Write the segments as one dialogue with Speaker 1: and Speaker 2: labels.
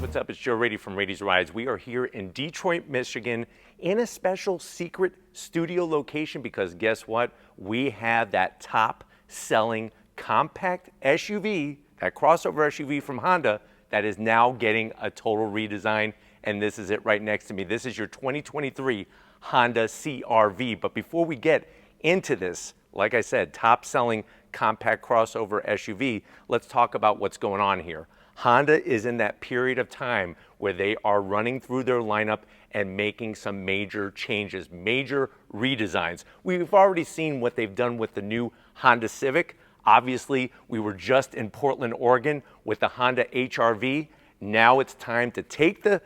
Speaker 1: What's up? It's Joe Raiti from Raiti's Rides. We are here in Detroit, Michigan in a special secret studio location because guess what? We have that top selling compact SUV, that crossover SUV from Honda that is now getting a total redesign, and this is it right next to me. This is your 2023 Honda CR-V. But before we get into this, like I said, top selling compact crossover SUV, let's talk about what's going on here. Honda is in that period of time where they are running through their lineup and making some major changes, major redesigns. We've already seen what they've done with the new Honda Civic. Obviously, we were just in Portland, Oregon with the Honda HR-V. Now it's time to take the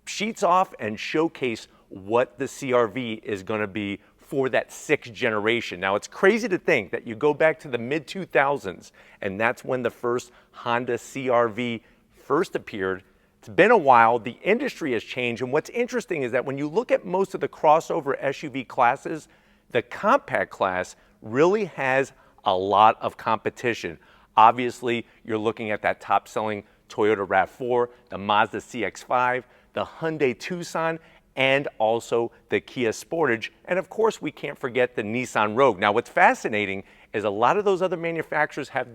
Speaker 1: sheets off and showcase what the CR-V is going to be for that sixth generation. Now, it's crazy to think that you go back to the mid-2000s, and that's when the first Honda CR-V first appeared. It's been a while. The industry has changed, and what's interesting is that when you look at most of the crossover SUV classes, the compact class really has a lot of competition. Obviously, you're looking at that top-selling Toyota RAV4, the Mazda CX-5, the Hyundai Tucson, and also the Kia Sportage. And of course, we can't forget the Nissan Rogue. Now, what's fascinating is a lot of those other manufacturers have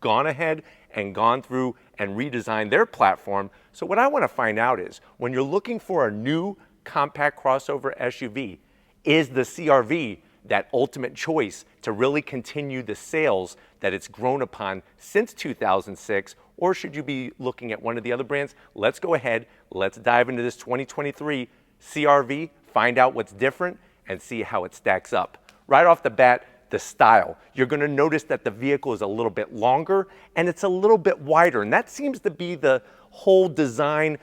Speaker 1: gone ahead and gone through and redesigned their platform. So what I want to find out is, when you're looking for a new compact crossover SUV, is the CR-V that ultimate choice to really continue the sales that it's grown upon since 2006, or should you be looking at one of the other brands? Let's go ahead, let's dive into this 2023 CR-V, find out what's different, and see how it stacks up. Right off the bat, the style. You're going to notice that the vehicle is a little bit longer and it's a little bit wider, and that seems to be the whole design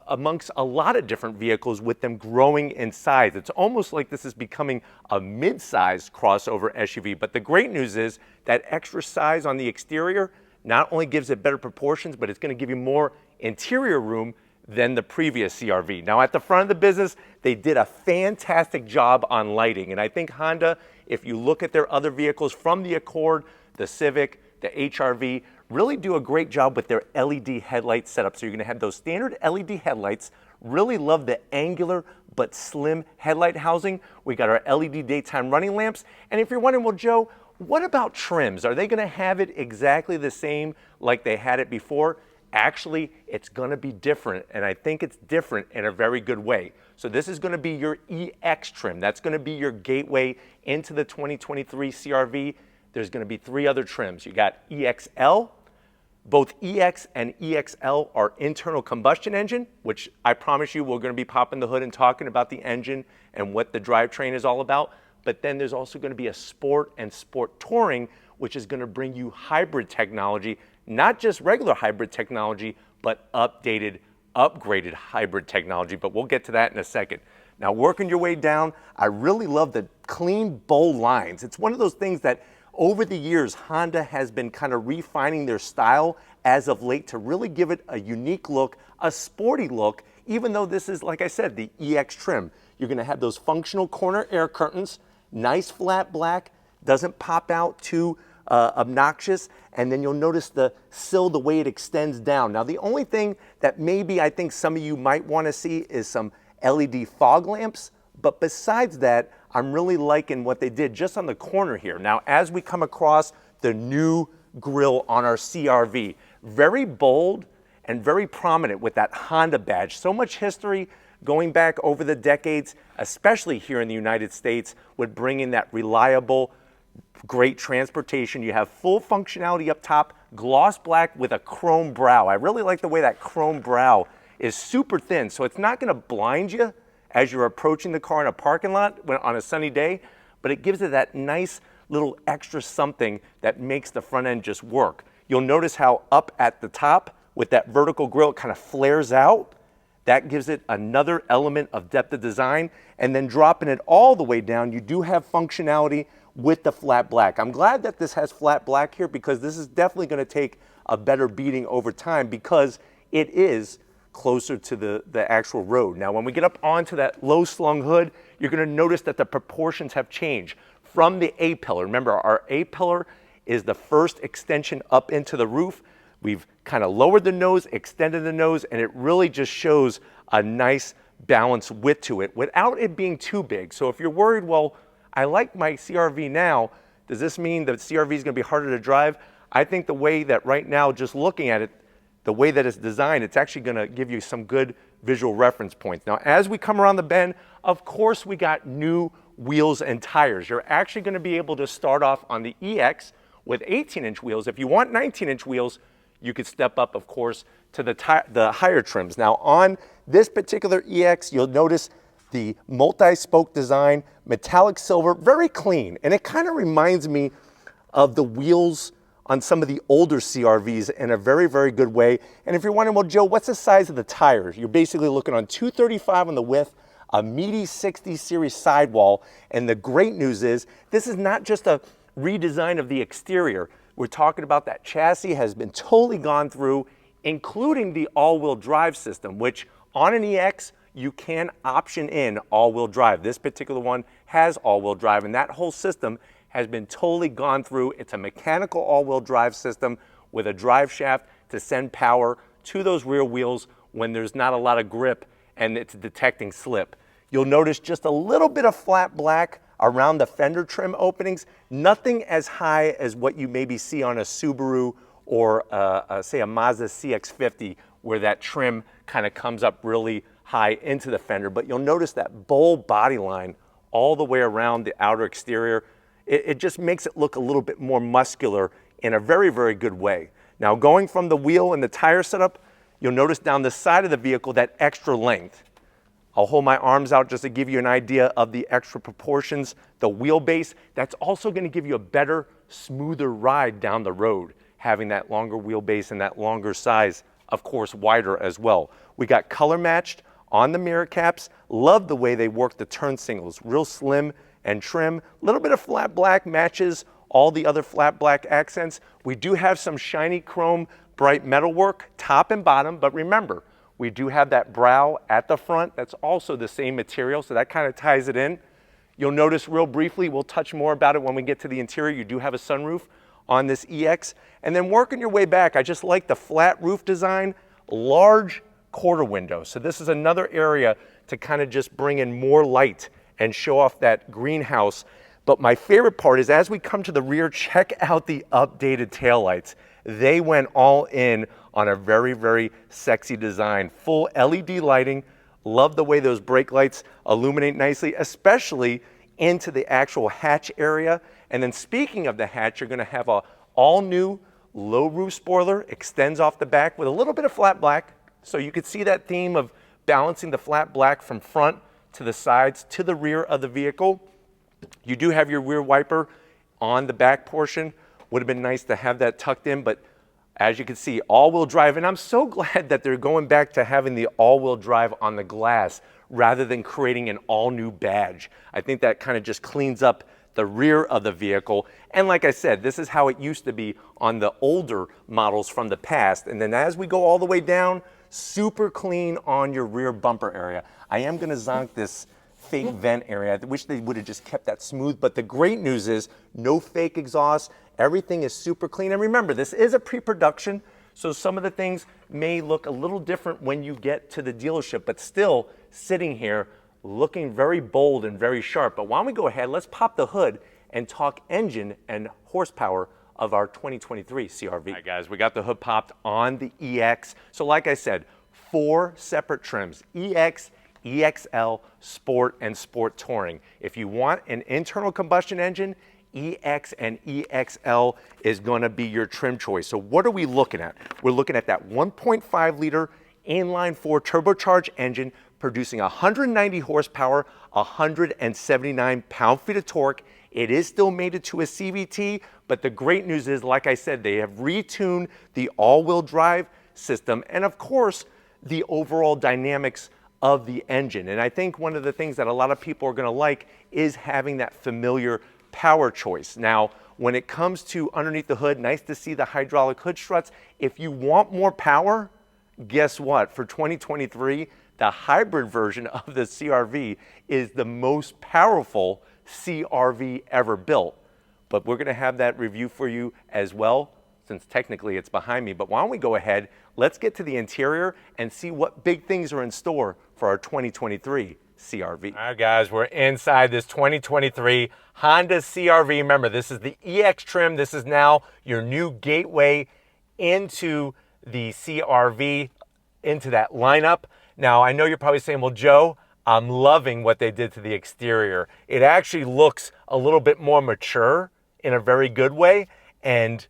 Speaker 1: amongst a lot of different vehicles with them growing in size. It's almost like this is becoming a mid-sized crossover SUV, but the great news is that extra size on the exterior not only gives it better proportions, but it's going to give you more interior room than the previous CR-V. Now, at the front of the business, they did a fantastic job on lighting, and I think Honda, if you look at their other vehicles from the Accord, the Civic, the HR-V, really do a great job with their LED headlight setup. So you're going to have those standard LED headlights. Really love the angular but slim headlight housing. We got our LED daytime running lamps. And if you're wondering, well, Joe, what about trims? Are they going to have it exactly the same like they had it before? Actually, it's going to be different, and I think it's different in a very good way. So this is going to be your EX trim. That's going to be your gateway into the 2023 CR-V. There's going to be three other trims. You got EXL. Both EX and EXL are internal combustion engine, which I promise you we're going to be popping the hood and talking about the engine and what the drivetrain is all about. But then there's also going to be a Sport and Sport Touring, which is going to bring you hybrid technology, not just regular hybrid technology, but updated, upgraded hybrid technology. But we'll get to that in a second. Now, working your way down, I really love the clean, bold lines. It's one of those things that over the years, Honda has been kind of refining their style as of late to really give it a unique look, a sporty look, even though this is, like I said, the EX trim. You're going to have those functional corner air curtains, nice flat black, doesn't pop out too obnoxious, and then you'll notice the sill, the way it extends down. Now, the only thing that maybe I think some of you might want to see is some LED fog lamps, but besides that, I'm really liking what they did just on the corner here. Now, as we come across the new grille on our CR-V, very bold and very prominent with that Honda badge. So much history going back over the decades, especially here in the United States, with bringing that reliable, great transportation. You have full functionality up top, gloss black with a chrome brow. I really like the way that chrome brow is super thin, so it's not going to blind you as you're approaching the car in a parking lot on a sunny day, but it gives it that nice little extra something that makes the front end just work. You'll notice how up at the top with that vertical grille, it kind of flares out. That gives it another element of depth of design, and then dropping it all the way down, you do have functionality with the flat black. I'm glad that this has flat black here because this is definitely going to take a better beating over time because it is closer to the actual road. Now, when we get up onto that low slung hood, you're going to notice that the proportions have changed from the A-pillar. Remember, our A-pillar is the first extension up into the roof. We've kind of lowered the nose, extended the nose, and it really just shows a nice balanced width to it without it being too big. So if you're worried, well, I like my CR-V now, does this mean that CR-V is going to be harder to drive? I think the way that right now, just looking at it, the way that it's designed, it's actually going to give you some good visual reference points. Now, as we come around the bend, of course, we got new wheels and tires. You're actually going to be able to start off on the EX with 18-inch wheels. If you want 19-inch wheels, you could step up, of course, to the higher trims. Now, on this particular EX, you'll notice the multi-spoke design, metallic silver, very clean. And it kind of reminds me of the wheels on some of the older CR-Vs in a very, very good way. And if you're wondering, well, Joe, what's the size of the tires? You're basically looking on 235 on the width, a meaty 60 series sidewall. And the great news is this is not just a redesign of the exterior. We're talking about that chassis has been totally gone through, including the all-wheel drive system, which on an EX, you can option in all-wheel drive. This particular one has all-wheel drive, and that whole system has been totally gone through. It's a mechanical all-wheel drive system with a drive shaft to send power to those rear wheels when there's not a lot of grip and it's detecting slip. You'll notice just a little bit of flat black around the fender trim openings, nothing as high as what you maybe see on a Subaru or say a Mazda CX-5 where that trim kind of comes up really high into the fender, but you'll notice that bold body line all the way around the outer exterior. It just makes it look a little bit more muscular in a very, very good way. Now, going from the wheel and the tire setup, you'll notice down the side of the vehicle that extra length. I'll hold my arms out just to give you an idea of the extra proportions. The wheelbase, that's also going to give you a better, smoother ride down the road, having that longer wheelbase and that longer size, of course, wider as well. We got color matched on the mirror caps. Love the way they work the turn signals, real slim and trim. A little bit of flat black matches all the other flat black accents. We do have some shiny chrome, bright metalwork, top and bottom, but remember, we do have that brow at the front. That's also the same material, so that kind of ties it in. You'll notice real briefly, we'll touch more about it when we get to the interior. You do have a sunroof on this EX. And then working your way back, I just like the flat roof design, large quarter window. So this is another area to kind of just bring in more light and show off that greenhouse. But my favorite part is as we come to the rear, check out the updated taillights. They went all in on a very, very sexy design. Full LED lighting. Love the way those brake lights illuminate nicely, especially into the actual hatch area. And then speaking of the hatch, you're going to have a all new low roof spoiler, extends off the back with a little bit of flat black. So you could see that theme of balancing the flat black from front to the sides to the rear of the vehicle. You do have your rear wiper on the back portion. Would have been nice to have that tucked in, but as you can see, all-wheel drive. And I'm so glad that they're going back to having the all-wheel drive on the glass rather than creating an all-new badge. I think that kind of just cleans up the rear of the vehicle. And like I said, this is how it used to be on the older models from the past. And then as we go all the way down, super clean on your rear bumper area. I am going to zonk this fake vent area. I wish they would have just kept that smooth, but the great news is no fake exhaust. Everything is super clean. And remember, this is a pre-production, so some of the things may look a little different when you get to the dealership, but still sitting here looking very bold and very sharp. But why don't we go ahead, let's pop the hood and talk engine and horsepower of our 2023 CR-V. All right, guys, we got the hood popped on the EX. So like I said, 4 separate trims, EX, EXL, Sport, and Sport Touring. If you want an internal combustion engine, EX and EXL is going to be your trim choice. So what are we looking at? We're looking at that 1.5 liter inline 4 turbocharged engine producing 190 horsepower, 179 pound-feet of torque. It is still mated to a CVT, but the great news is, like I said, they have retuned the all-wheel drive system and, of course, the overall dynamics of the engine. And I think one of the things that a lot of people are going to like is having that familiar power choice. Now, when it comes to underneath the hood, nice to see the hydraulic hood struts. If you want more power, guess what? For 2023, the hybrid version of the CR-V is the most powerful CR-V ever built. But we're going to have that review for you as well since technically it's behind me, but why don't we go ahead, let's get to the interior and see what big things are in store for our 2023 CR-V. All right, guys, we're inside this 2023 Honda CR-V. Remember, this is the EX trim. This is now your new gateway into the CR-V, into that lineup. Now, I know you're probably saying, well, Joe, I'm loving what they did to the exterior. It actually looks a little bit more mature in a very good way, and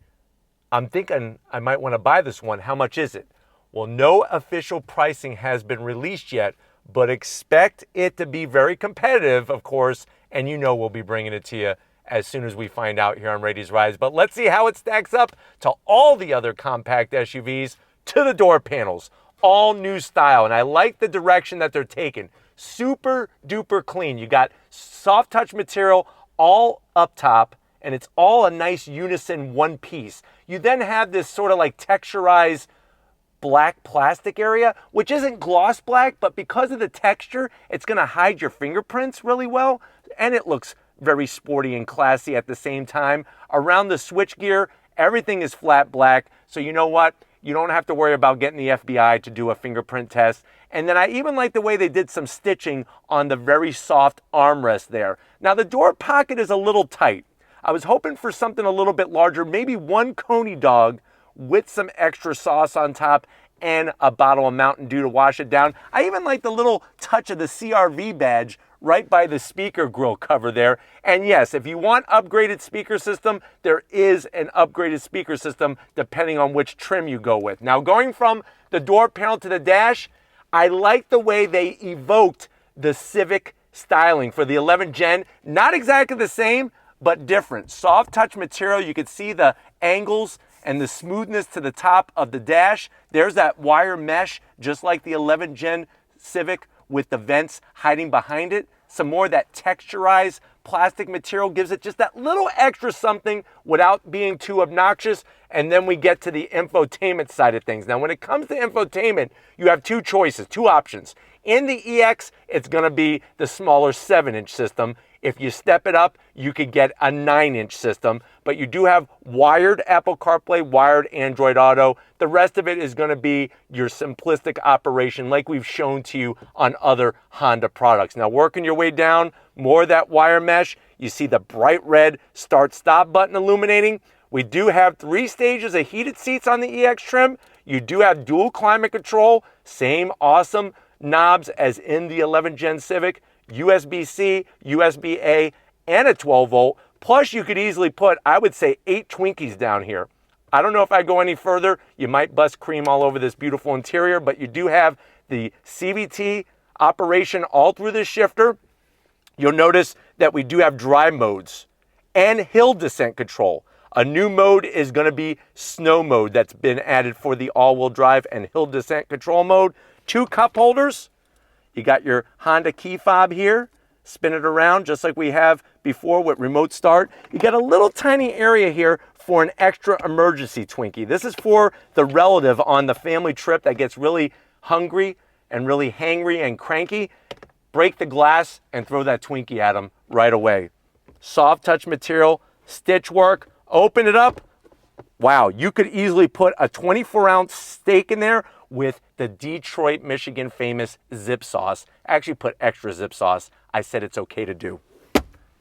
Speaker 1: I'm thinking I might want to buy this one. How much is it? Well, no official pricing has been released yet, but expect it to be very competitive, of course, and you know we'll be bringing it to you as soon as we find out here on Raiti's Rides. But let's see how it stacks up to all the other compact SUVs, to the door panels. All new style, and I like the direction that they're taking. Super duper clean. You got soft touch material all up top, and it's all a nice unison one piece. You then have this sort of like texturized black plastic area, which isn't gloss black, but because of the texture, it's gonna hide your fingerprints really well, and it looks very sporty and classy at the same time. Around the switchgear, everything is flat black, so you know what? You don't have to worry about getting the FBI to do a fingerprint test. And then I even like the way they did some stitching on the very soft armrest there. Now the door pocket is a little tight. I was hoping for something a little bit larger, maybe one Coney dog with some extra sauce on top and a bottle of Mountain Dew to wash it down. I even like the little touch of the CR-V badge right by the speaker grill cover there. And yes, if you want upgraded speaker system, there is an upgraded speaker system depending on which trim you go with. Now going from the door panel to the dash, I like the way they evoked the Civic styling for the 11 Gen. Not exactly the same, but different. Soft touch material, you could see the angles and the smoothness to the top of the dash. There's that wire mesh, just like the 11 Gen Civic with the vents hiding behind it. Some more of that texturized plastic material gives it just that little extra something without being too obnoxious. And then we get to the infotainment side of things. Now, when it comes to infotainment, you have two choices, two options. In the EX, it's gonna be the smaller 7-inch system. If you step it up, you could get a 9-inch system, but you do have wired Apple CarPlay, wired Android Auto. The rest of it is gonna be your simplistic operation like we've shown to you on other Honda products. Now, working your way down, more of that wire mesh, you see the bright red start-stop button illuminating. We do have 3 stages of heated seats on the EX trim. You do have dual climate control, same awesome knobs as in the 11 Gen Civic. USB-C, USB-A, and a 12 volt. Plus you could easily put, I would say, 8 Twinkies down here. I don't know if I go any further, you might bust cream all over this beautiful interior, but you do have the CVT operation all through this shifter. You'll notice that we do have drive modes and hill descent control. A new mode is gonna be snow mode that's been added for the all-wheel drive and hill descent control mode. 2 cup holders. You got your Honda key fob here, spin it around just like we have before with remote start. You got a little tiny area here for an extra emergency Twinkie. This is for the relative on the family trip that gets really hungry and really hangry and cranky. Break the glass and throw that Twinkie at them right away. Soft touch material, stitch work, open it up. Wow, you could easily put a 24-ounce steak in there with the Detroit, Michigan famous zip sauce. I actually put extra zip sauce. I said it's okay to do.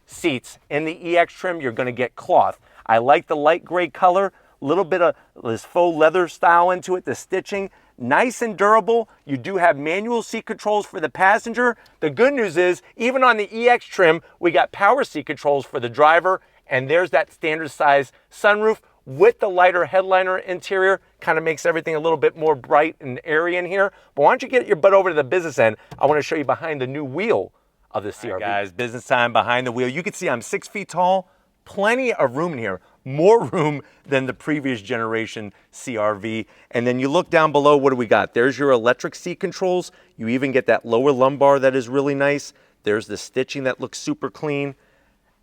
Speaker 1: Seats. In the EX trim, you're gonna get cloth. I like the light gray color, a little bit of this faux leather style into it, the stitching. Nice and durable. You do have manual seat controls for the passenger. The good news is, even on the EX trim, we got power seat controls for the driver, and there's that standard size sunroof with the lighter headliner interior. Kind of makes everything a little bit more bright and airy in here. But why don't you get your butt over to the business end? I want to show you behind the new wheel of the CR-V. Right, guys, business time behind the wheel. You can see I'm 6 feet tall. Plenty of room in here. More room than the previous generation CR-V. And then you look down below, what do we got? There's your electric seat controls. You even get that lower lumbar that is really nice. There's the stitching that looks super clean.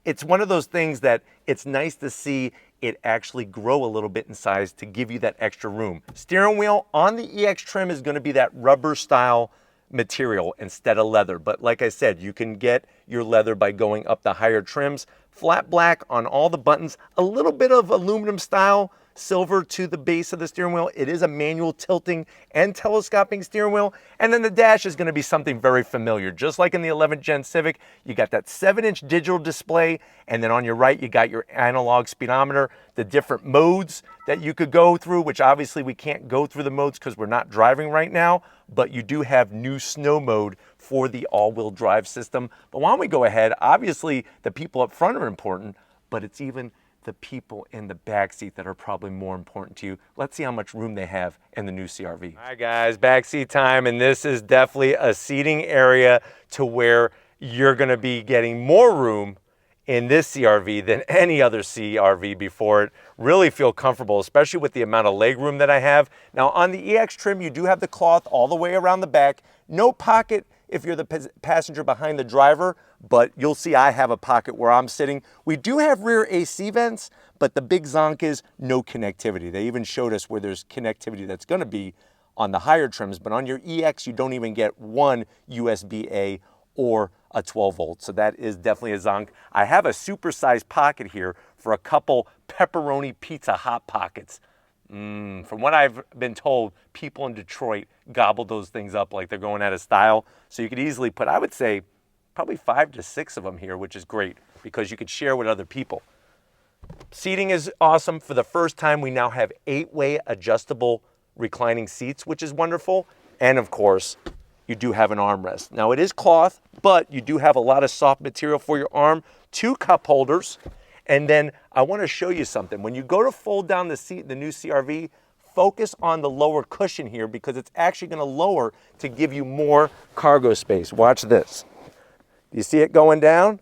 Speaker 1: It's one of those things that it's nice to see it actually grow a little bit in size to give you that extra room. Steering wheel on the EX trim is going to be that rubber style material instead of leather. But like I said, you can get your leather by going up the higher trims. Flat black on all the buttons, a little bit of aluminum style silver to the base of the steering wheel. It is a manual tilting and telescoping steering wheel. And then the dash is going to be something very familiar. Just like in the 11th Gen Civic, you got that 7-inch digital display, and then on your right, you got your analog speedometer, the different modes that you could go through, which obviously we can't go through the modes because we're not driving right now, but you do have new snow mode for the all-wheel drive system. But why don't we go ahead? Obviously, the people up front are important, but it's even the people in the back seat that are probably more important to you. Let's see how much room they have in the new CR-V. All right, guys, back seat time, and this is definitely a seating area to where you're gonna be getting more room in this CR-V than any other CR-V before it. Really feel comfortable, especially with the amount of leg room that I have. Now on the EX trim, you do have the cloth all the way around the back. No pocket if you're the passenger behind the driver, but you'll see I have a pocket where I'm sitting. We do have rear AC vents, but the big zonk is no connectivity. They even showed us where there's connectivity that's gonna be on the higher trims, but on your EX, you don't even get one USB-A or a 12 volt. So that is definitely a zonk. I have a supersized pocket here for a couple pepperoni pizza hot pockets. From what I've been told, people in Detroit gobble those things up like they're going out of style. So you could easily put, I would say, probably 5 to 6 of them here, which is great because you could share with other people. Seating is awesome. For the first time, we now have 8-way adjustable reclining seats, which is wonderful. And of course, you do have an armrest. Now it is cloth, but you do have a lot of soft material for your arm, 2 cup holders. And then I want to show you something. When you go to fold down the seat, the new CR-V, focus on the lower cushion here because it's actually going to lower to give you more cargo space. Watch this. Do you see it going down?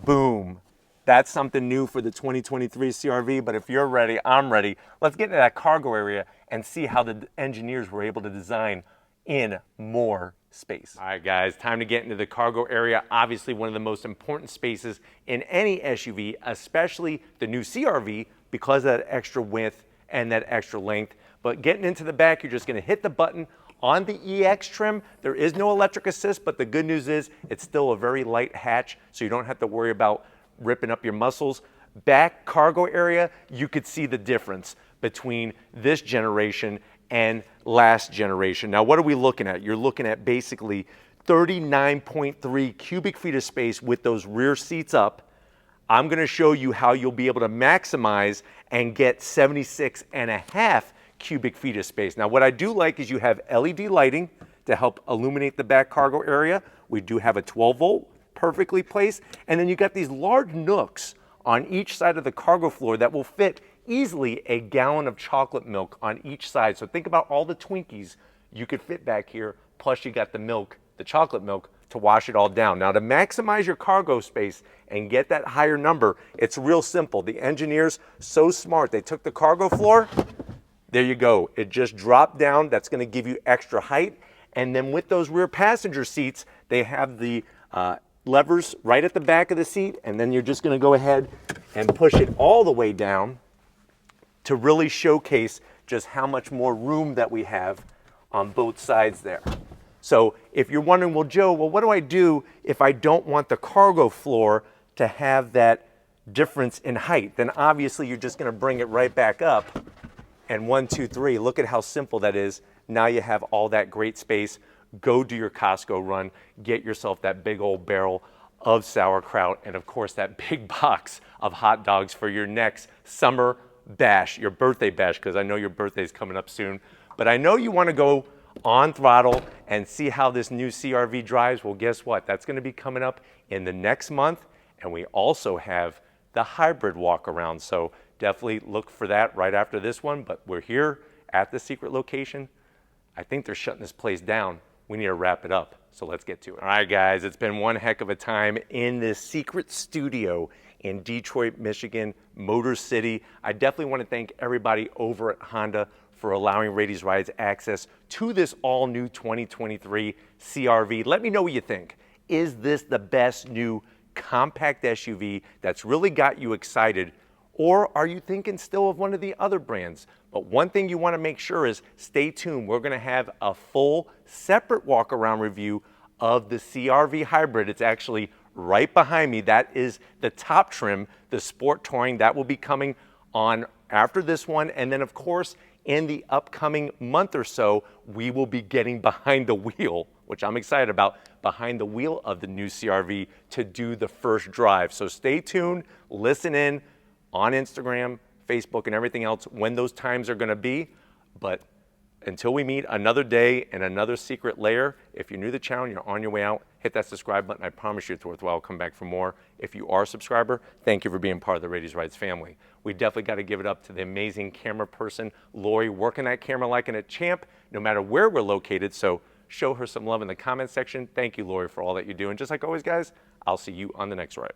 Speaker 1: Boom. That's something new for the 2023 CR-V, but if you're ready, I'm ready. Let's get into that cargo area and see how the engineers were able to design in more space. All right, guys, time to get into the cargo area. Obviously, one of the most important spaces in any SUV, especially the new CR-V, because of that extra width and that extra length. But getting into the back, you're just gonna hit the button. On the EX trim, there is no electric assist, but the good news is it's still a very light hatch, so you don't have to worry about ripping up your muscles. Back cargo area, you could see the difference between this generation and last generation. Now, what are we looking at? You're looking at basically 39.3 cubic feet of space with those rear seats up. I'm gonna show you how you'll be able to maximize and get 76.5 cubic feet of space. Now, what I do like is you have LED lighting to help illuminate the back cargo area. We do have a 12 volt perfectly placed, and then you got these large nooks on each side of the cargo floor that will fit easily a gallon of chocolate milk on each side. So think about all the Twinkies you could fit back here, plus you got the milk, the chocolate milk, to wash it all down. Now, to maximize your cargo space and get that higher number, it's real simple. The engineers, so smart, they took the cargo floor, there you go. It just dropped down. That's gonna give you extra height. And then with those rear passenger seats, they have the levers right at the back of the seat, and then you're just gonna go ahead and push it all the way down to really showcase just how much more room that we have on both sides there. So if you're wondering, well, Joe, what do I do if I don't want the cargo floor to have that difference in height? Then obviously you're just gonna bring it right back up, and 1, 2, 3, look at how simple that is. Now you have all that great space. Go do your Costco run, get yourself that big old barrel of sauerkraut, and of course that big box of hot dogs for your next summer bash, your birthday bash, because I know your birthday's coming up soon. But I know you want to go on throttle and see how this new CR-V drives. Well, guess what? That's going to be coming up in the next month, and we also have the hybrid walk around. So definitely look for that right after this one. But we're here at the secret location. I think they're shutting this place down. We need to wrap it up, so let's get to it. All right, guys, it's been one heck of a time in this secret studio in Detroit, Michigan, Motor City. I definitely want to thank everybody over at Honda for allowing Raiti's Rides access to this all-new 2023 CR-V. Let me know what you think. Is this the best new compact SUV that's really got you excited, or are you thinking still of one of the other brands? But one thing you want to make sure is stay tuned. We're going to have a full separate walk-around review of the CR-V Hybrid. It's actually right behind me. That is the top trim, the Sport Touring. That will be coming on after this one. And then of course, in the upcoming month or so, we will be getting behind the wheel, which I'm excited about, behind the wheel of the new CR-V to do the first drive. So stay tuned, listen in on Instagram, Facebook, and everything else when those times are gonna be. But until we meet another day and another secret layer, if you're new to the channel, you're on your way out, hit that subscribe button. I promise you it's worthwhile. I'll come back for more. If you are a subscriber, thank you for being part of the Raitis Rides family. We definitely got to give it up to the amazing camera person, Lori, working that camera like a champ, no matter where we're located. So show her some love in the comment section. Thank you, Lori, for all that you do. And just like always, guys, I'll see you on the next ride.